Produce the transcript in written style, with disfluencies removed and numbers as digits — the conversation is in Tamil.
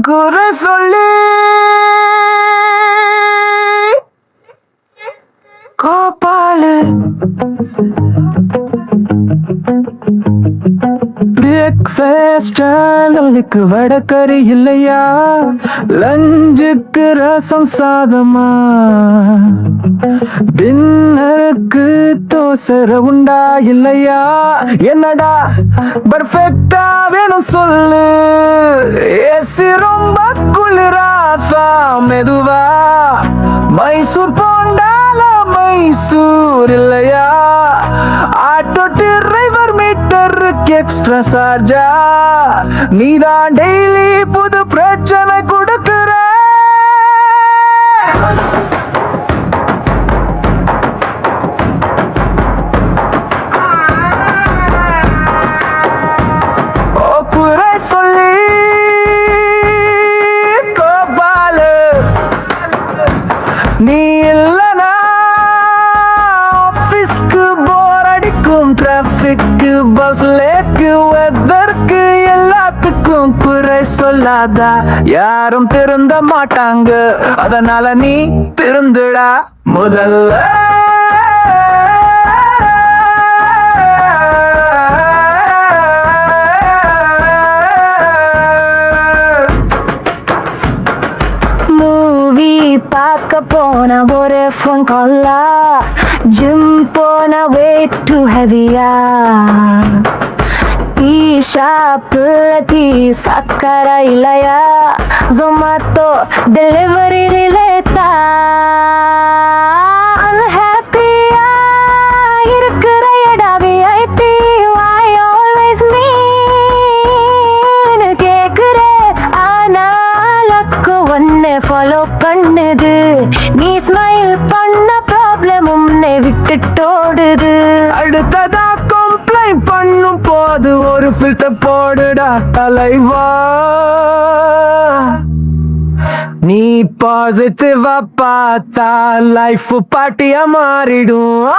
குறை சொல்லி கோபாலு பிரேக்ஃபாஸ்ட் வடக்கறி இல்லையா, லஞ்சுக்கு ரசம் சாதமா, டின்னருக்கு தோசை உண்டா இல்லையா, என்னடா பர்ஃபெக்டா வேணும் சொல்லு, ஏசி ரொம்ப குளிராசா மெதுவா, மைசூர் போண்டால மைசூர் இல்லையா, ஆட்டோ டிரைவர் மீட்டருக்கு எக்ஸ்ட்ரா சார்ஜா, நீதான் டெய்லி புது பிரச்சனை கொடுக்கிற. குறை சொல்லி கோபாலு நீ இல்லனா ஆபீஸ்க்கு போர் அடிக்கும், டிராபிக்கு பஸ் லேக்கு வெதற்கு எல்லாத்துக்கும் குறை சொல்லாதா, யாரும் திருந்த மாட்டாங்க, அதனால நீ திருந்துடா முதல்ல. பார்க்க போன ஒரு ஃபோன் கால்லா, ஜிம் போன வெயிட் டூ ஹெவியா, டீ ஷாப்புல டீ சக்கரை இல்லையா, ஜொமாட்டோ டெலிவரி லேட்டா, அன்ஹாப்பியா இருக்கிற எடா விஐபி, why always me கேக்குற, ஆனாலக்கு ஒன்னை ஃபாலோ பண்ணுது, நீ ஸ்மைல் பண்ண ப்ராப்ளம் உன்னை விட்டுட்டோடுது, அடுத்ததா கம்ப்ளைண்ட் பண்ணும் போது ஒரு ஃபில்டர் போடுடா தலைவா, நீ பாசிட்டிவா பார்த்தா லைஃப் பாட்டியா மாறிடும்.